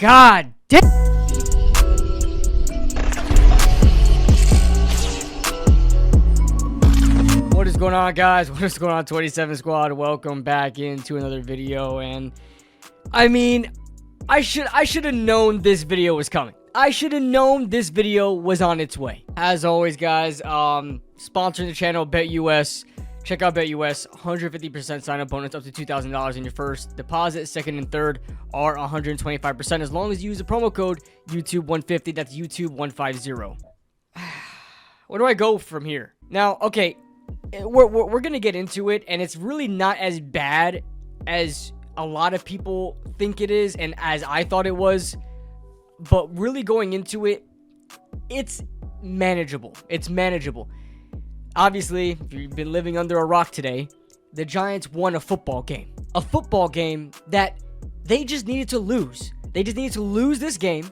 God damn. What is going on, guys? What is going on, 27 Squad? Welcome back into another video. And I mean, I should have known this video was coming. I should have known this video was on its way. As always, guys, sponsoring the channel, BetUS. Check out BetUS. 150% sign-up bonus up to $2,000 in your first deposit. Second and third are 125% as long as you use the promo code YouTube150. That's YouTube150. Where do I go from here? Now, okay, we're gonna get into it, and it's really not as bad as a lot of people think it is, and as I thought it was. But really going into it, it's manageable. It's manageable. Obviously, if you've been living under a rock today, the Giants won a football game. A football game that they just needed to lose. They just needed to lose this game,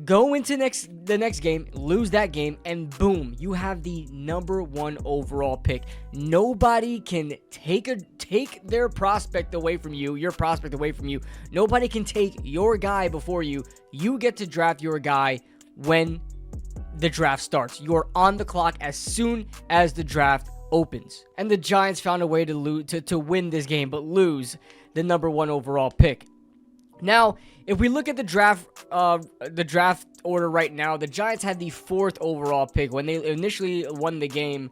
go into the next game, lose that game, and boom, you have the #1 overall pick. Nobody can take their prospect away from you, your prospect away from you. Nobody can take your guy before you. You get to draft your guy when the draft starts. You're on the clock as soon as the draft opens. And the Giants found a way to win this game, but lose the #1 overall pick. Now, if we look at the draft order right now, the Giants had the 4th overall pick when they initially won the game.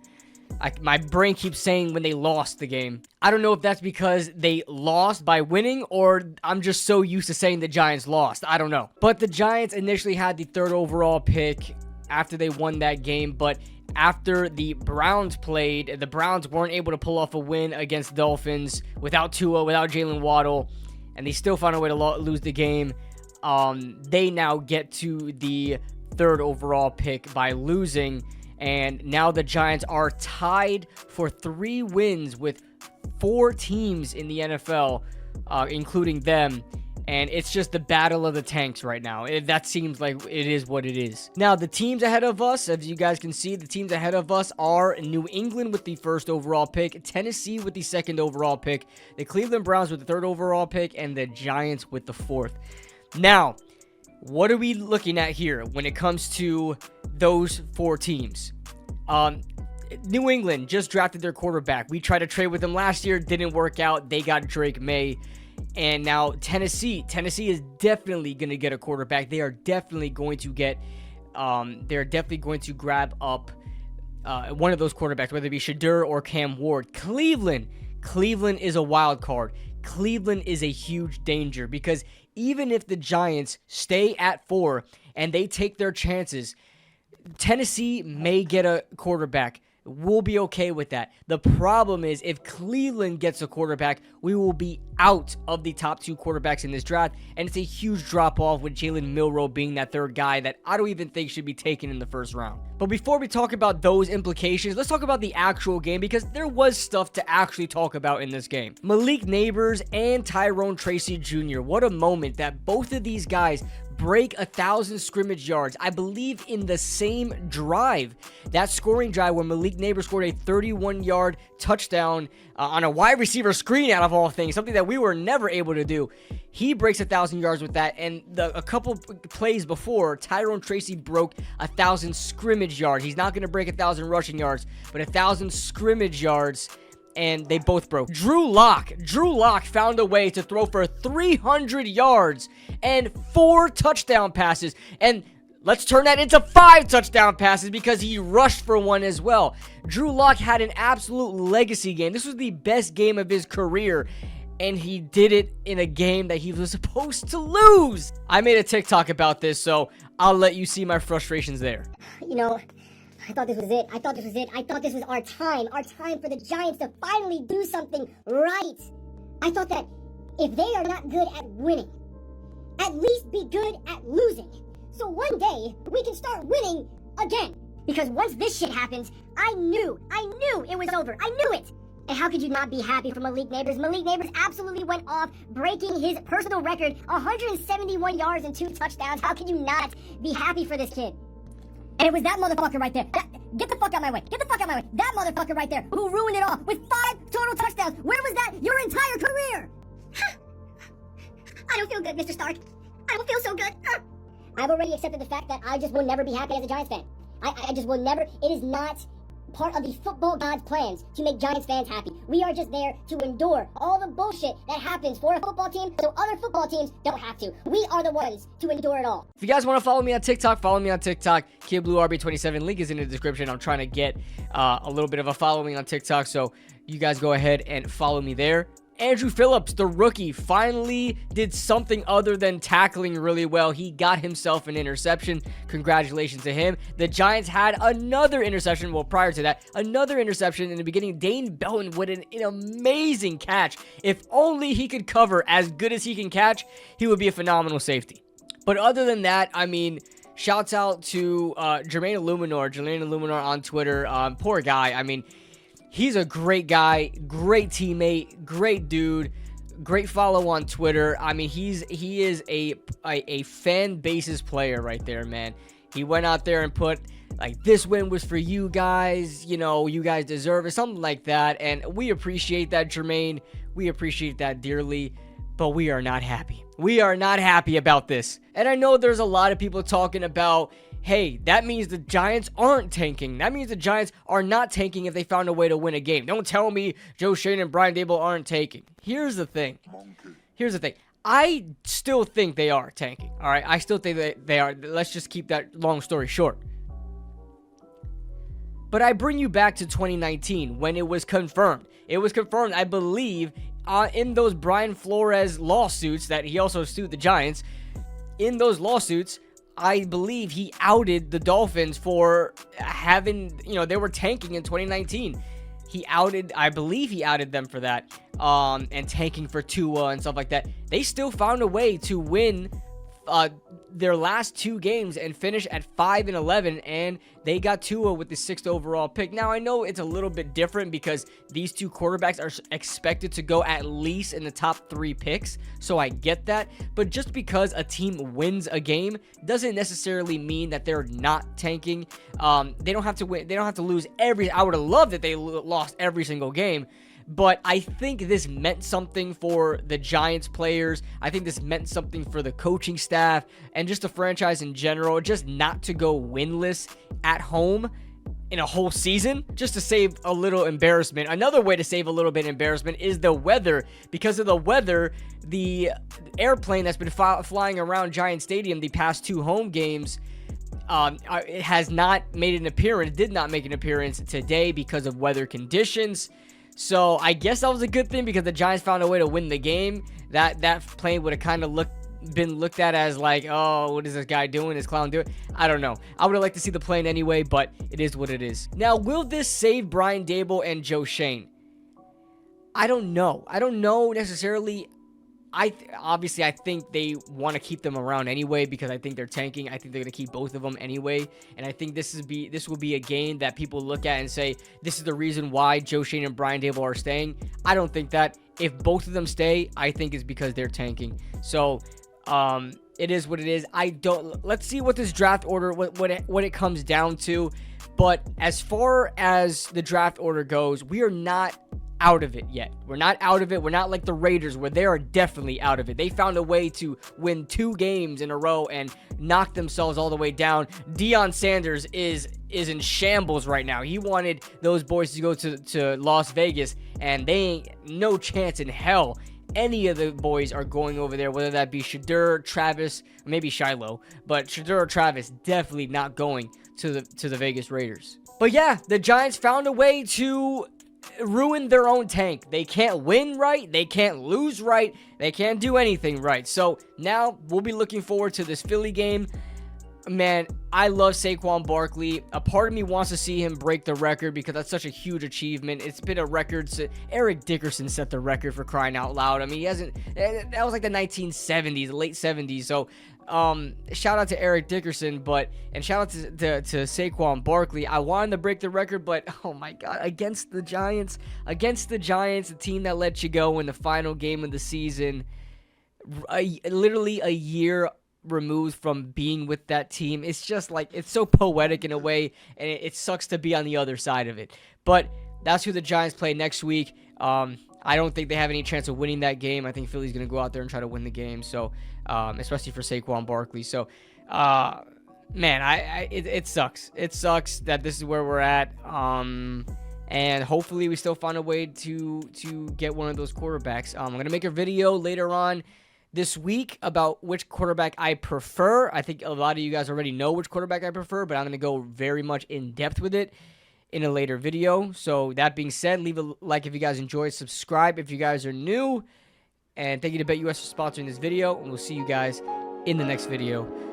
My brain keeps saying when they lost the game. I don't know if that's because they lost by winning, or I'm just so used to saying the Giants lost. I don't know. But the Giants initially had the 3rd overall pick after they won that game, but after the Browns played, the Browns weren't able to pull off a win against Dolphins without Tua, without Jalen Waddle, and they still found a way to lose the game. They now get to the 3rd overall pick by losing, and now the Giants are tied for 3 wins with 4 teams in the NFL, including them. And it's just the battle of the tanks right now. That seems like it is what it is. Now, the teams ahead of us, as you guys can see, the teams ahead of us are New England with the 1st overall pick, Tennessee with the 2nd overall pick, the Cleveland Browns with the 3rd overall pick, and the Giants with the 4th. Now, what are we looking at here when it comes to those 4 teams? New England just drafted their quarterback. We tried to trade with them last year, didn't work out. They got Drake May. And now Tennessee is definitely going to get a quarterback. They are definitely going to get, they're definitely going to grab up one of those quarterbacks, whether it be Shedeur or Cam Ward. Cleveland is a wild card. Cleveland is a huge danger because even if the Giants stay at 4 and they take their chances, Tennessee may get a quarterback. We'll be okay with that. The problem is if Cleveland gets a quarterback, we will be out of the top 2 quarterbacks in this draft, and it's a huge drop-off with Jalen Milroe being that 3rd guy that I don't even think should be taken in the 1st round. But before we talk about those implications, let's talk about the actual game because there was stuff to actually talk about in this game. Malik Nabers and Tyrone Tracy Jr. What a moment that both of these guys break 1,000 scrimmage yards, I believe in the same drive. That scoring drive where Malik Nabers scored a 31-yard touchdown on a wide receiver screen out of all things, something that we were never able to do. He breaks 1,000 yards with that, and a couple plays before, Tyrone Tracy broke 1,000 scrimmage yards. He's not going to break 1,000 rushing yards, but 1,000 scrimmage yards, and they both broke. Drew Lock found a way to throw for 300 yards and 4 touchdown passes. And let's turn that into 5 touchdown passes because he rushed for 1 as well. Drew Lock had an absolute legacy game. This was the best game of his career, and he did it in a game that he was supposed to lose. I made a TikTok about this, so I'll let you see my frustrations there. You know, I thought this was it. I thought this was our time for the Giants to finally do something right. I thought that if they are not good at winning, at least be good at losing. So one day, we can start winning again. Because once this shit happens, I knew it was over. I knew it. And how could you not be happy for Malik Nabers? Malik Nabers absolutely went off, breaking his personal record, 171 yards and 2 touchdowns. How could you not be happy for this kid? And it was that motherfucker right there. Get the fuck out my way. Get the fuck out my way. That motherfucker right there who ruined it all with 5 total touchdowns. Where was that your entire career? I don't feel good, Mr. Stark. I will feel so good. I've already accepted the fact that I just will never be happy as a Giants fan. I just will never. It is not part of the football god's plans to make Giants fans happy. We are just there to endure all the bullshit that happens for a football team so other football teams don't have to. We are the ones to endure it all. If you guys want to follow me on TikTok, follow me on TikTok. KidBlueRB27, link is in the description. I'm trying to get a little bit of a following on TikTok, so you guys go ahead and follow me there. Andrew Phillips, the rookie, finally did something other than tackling really well. He got himself an interception. Congratulations to him. The Giants had another interception. Well, prior to that, another interception in the beginning. Dane Belton with an amazing catch. If only he could cover as good as he can catch, he would be a phenomenal safety. But other than that, I mean, shouts out to Jermaine Illuminor on Twitter. Poor guy. I mean, he's a great guy, great teammate, great dude, great follow on Twitter. I mean, he is a fan basis player right there, man. He went out there and put, like, this win was for you guys, you know, you guys deserve it, something like that. And we appreciate that, Jermaine. We appreciate that dearly, but we are not happy. We are not happy about this. And I know there's a lot of people talking about, hey, that means the Giants aren't tanking. That means the Giants are not tanking if they found a way to win a game. Don't tell me Joe Shane and Brian Daboll aren't tanking. Here's the thing. I still think they are tanking. All right, I still think that they are. Let's just keep that long story short. But I bring you back to 2019 when it was confirmed. It was confirmed, I believe, in those Brian Flores lawsuits that he also sued the Giants. In those lawsuits, I believe he outed the Dolphins for having, you know, they were tanking in 2019. I believe he outed them for that, and tanking for Tua and stuff like that. They still found a way to win their last two games and finish at 5-11, and they got Tua with the 6th overall pick. Now, I know it's a little bit different because these two quarterbacks are expected to go at least in the top 3 picks, so I get that. But just because a team wins a game doesn't necessarily mean that they're not tanking. They don't have to win. They don't have to lose every. I would have loved that they lost every single game. But I think this meant something for the Giants players. I think this meant something for the coaching staff and just the franchise in general, just not to go winless at home in a whole season, just to save a little embarrassment. Another way to save a little bit of embarrassment is the weather. Because of the weather, the airplane that's been flying around Giant Stadium the past 2 home games, it has not made an appearance, did not make an appearance today because of weather conditions. So I guess that was a good thing because the Giants found a way to win the game. That plane would have kind of been looked at as like, oh, what is this guy doing? This clown doing? I don't know. I would have liked to see the plane anyway, but it is what it is. Now, will this save Brian Daboll and Joe Shane? I don't know. I don't know necessarily. Obviously, I think they want to keep them around anyway because I think they're tanking. I think they're going to keep both of them anyway. And I think this will be a game that people look at and say, this is the reason why Joe Shane and Brian Daboll are staying. I don't think that. If both of them stay, I think it's because they're tanking. So, it is what it is. Let's see what this draft order, what it comes down to. But as far as the draft order goes, we are not out of it yet. We're not out of it. We're not like the Raiders where they are definitely out of it. They found a way to win 2 games in a row and knock themselves all the way down. Deion Sanders is in shambles right now. He wanted those boys to go to Las Vegas, and they ain't no chance in hell any of the boys are going over there, whether that be Shedeur, Travis, maybe Shiloh, but Shedeur or Travis definitely not going to the Vegas Raiders. But yeah, the Giants found a way to ruin their own tank. They can't win right. They can't lose right. They can't do anything right. So now we'll be looking forward to this Philly game. Man, I love Saquon Barkley. A part of me wants to see him break the record because that's such a huge achievement. It's been a record. Eric Dickerson set the record, for crying out loud. I mean, that was like the 1970s, late 70s. So, shout out to Eric Dickerson, and shout out to Saquon Barkley. I wanted to break the record, but oh my God, against the Giants, the team that let you go in the final game of the season, literally a year removed from being with that team. It's just like, it's so poetic in a way, and it sucks to be on the other side of it. But that's who the Giants play next week. I don't think they have any chance of winning that game. I think Philly's going to go out there and try to win the game. So, especially for Saquon Barkley. So, man, it sucks. It sucks that this is where we're at. And hopefully we still find a way to get one of those quarterbacks. I'm going to make a video later on this week about which quarterback I prefer. I think a lot of you guys already know which quarterback I prefer, but I'm going to go very much in depth with it in a later video. So that being said, leave a like if you guys enjoyed, subscribe if you guys are new, and thank you to BetUS for sponsoring this video, and we'll see you guys in the next video.